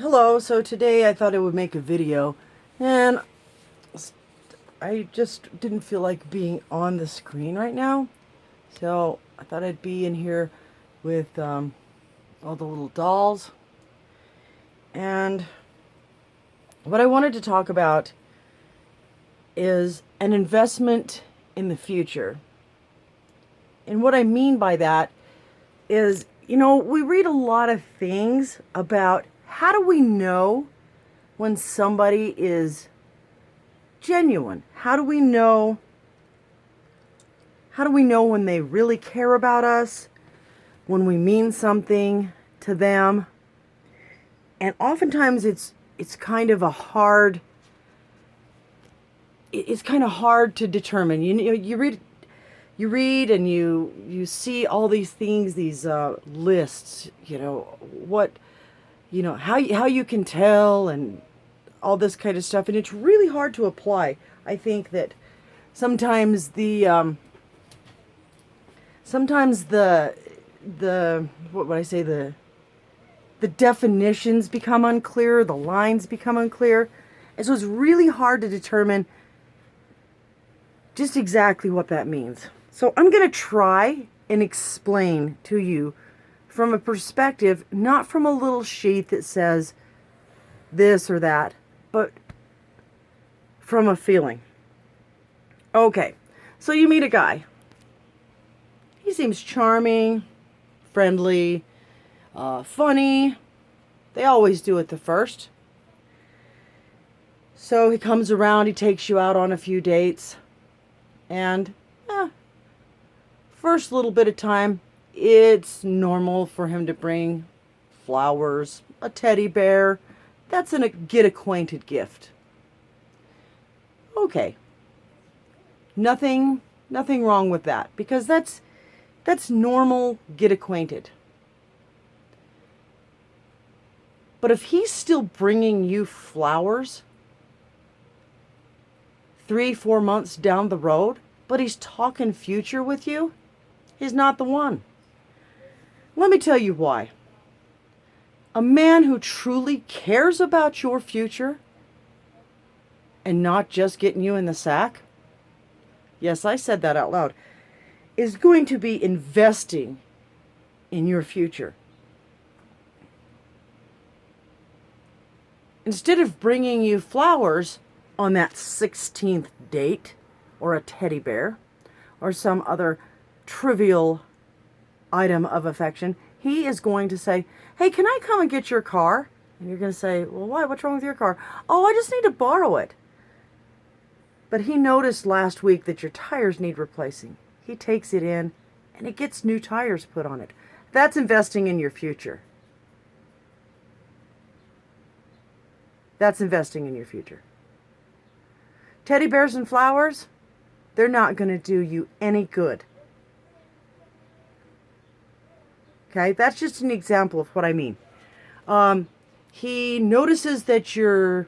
Hello, so today I thought I would make a video, and I just didn't feel like being on the screen right now, so I thought I'd be in here with all the little dolls. And what I wanted to talk about is an investment in the future. And what I mean by that is, we read a lot of things about how do we know when somebody is genuine? How do we know when they really care about us, when we mean something to them? And oftentimes it's kind of hard to determine. You read and you see all these things, these lists, how you can tell, and all this kind of stuff, and it's really hard to apply. I think that sometimes the what would I say, the definitions become unclear, the lines become unclear, and so it's really hard to determine just exactly what that means. So I'm going to try and explain to you from a perspective, not from a little sheet that says this or that, but from a feeling. Okay, so you meet a guy. He seems charming, friendly, funny. They always do at the first. So he comes around, he takes you out on a few dates, and first little bit of time, it's normal for him to bring flowers, a teddy bear. That's a get acquainted gift. Okay. Nothing wrong with that, because that's normal get acquainted. But if he's still bringing you flowers 3-4 months down the road, but he's talking future with you, he's not the one. Let me tell you why. A man who truly cares about your future and not just getting you in the sack, yes, I said that out loud, is going to be investing in your future. Instead of bringing you flowers on that 16th date, or a teddy bear, or some other trivial item of affection, he is going to say, "Hey, can I come and get your car?" And you're going to say, "Well, why? What's wrong with your car?" "Oh, I just need to borrow it." But he noticed last week that your tires need replacing. He takes it in and it gets new tires put on it. That's investing in your future. That's investing in your future. Teddy bears and flowers, they're not going to do you any good. Okay, that's just an example of what I mean. He notices that your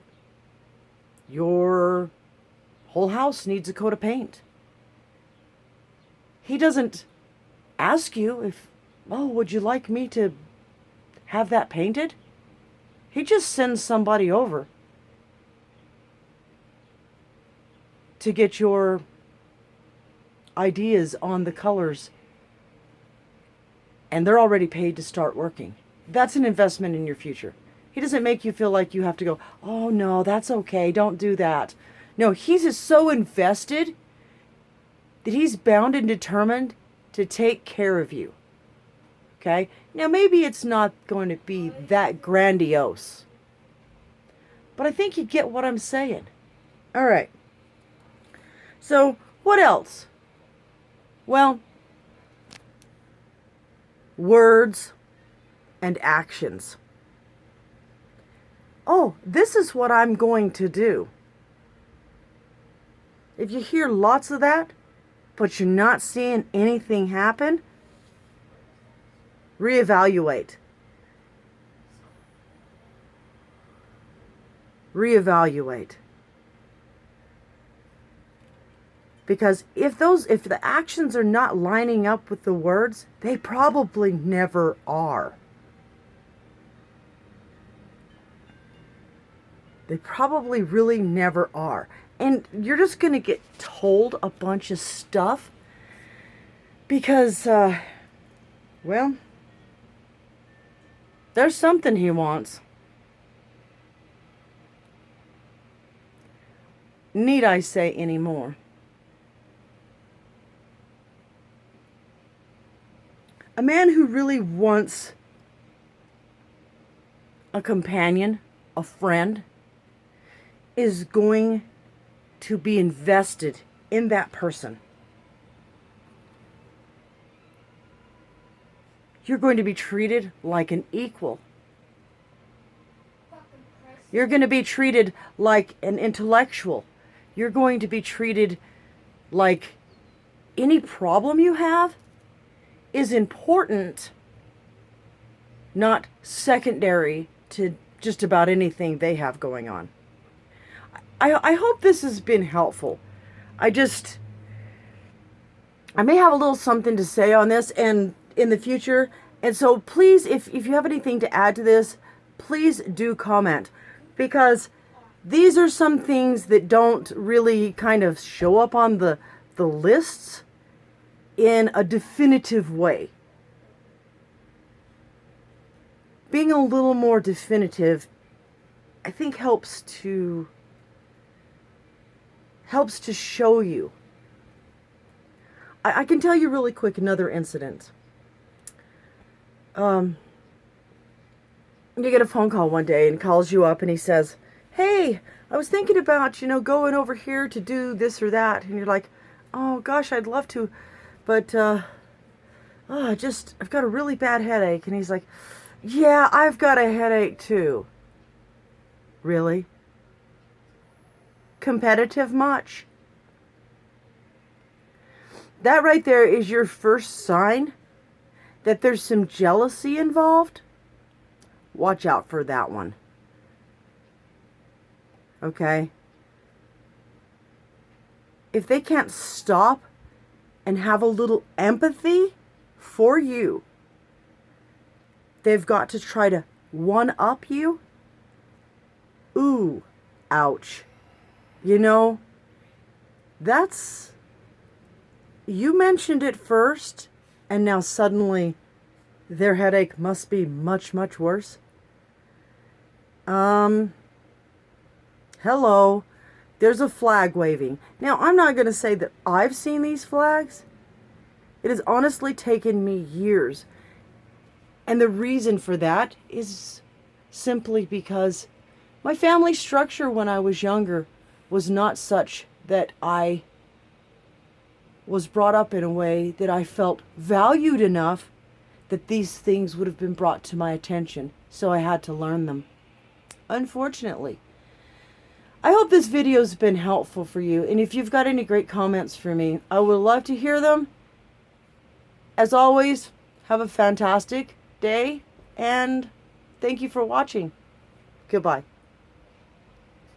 whole house needs a coat of paint. He doesn't ask you if, "Oh, would you like me to have that painted?" He just sends somebody over to get your ideas on the colors, and they're already paid to start working. That's an investment in your future. He doesn't make you feel like you have to go, "Oh no, that's okay, don't do that." No, he's just so invested that he's bound and determined to take care of you. Okay? Now maybe it's not going to be that grandiose, but I think you get what I'm saying. All right. So what else? Well, words and actions. "Oh, this is what I'm going to do." If you hear lots of that, but you're not seeing anything happen, reevaluate. Reevaluate. Because if the actions are not lining up with the words, they probably never are. They probably really never are. And you're just going to get told a bunch of stuff because, well, there's something he wants. Need I say any more? A man who really wants a companion, a friend, is going to be invested in that person. You're going to be treated like an equal. You're going to be treated like an intellectual. You're going to be treated like any problem you have is important, not secondary to just about anything they have going on. I hope this has been helpful. I may have a little something to say on this and in the future. And so please, if you have anything to add to this, please do comment. Because these are some things that don't really kind of show up on the lists in a definitive way. Being a little more definitive, I think helps to show you. I can tell you really quick another incident. You get a phone call one day and calls you up and he says, "Hey, I was thinking about, going over here to do this or that." And you're like, "Oh gosh, I'd love to, but I've got a really bad headache." And he's like, "Yeah, I've got a headache too." Really? Competitive much? That right there is your first sign that there's some jealousy involved. Watch out for that one. Okay? If they can't stop and have a little empathy for you, they've got to try to one-up you. Ooh, ouch. That's... You mentioned it first, and now suddenly their headache must be much, much worse. Hello. There's a flag waving. Now, I'm not going to say that I've seen these flags. It has honestly taken me years. And the reason for that is simply because my family structure when I was younger was not such that I was brought up in a way that I felt valued enough that these things would have been brought to my attention. So I had to learn them. Unfortunately. I hope this video's been helpful for you. And if you've got any great comments for me, I would love to hear them. As always, have a fantastic day. And thank you for watching. Goodbye.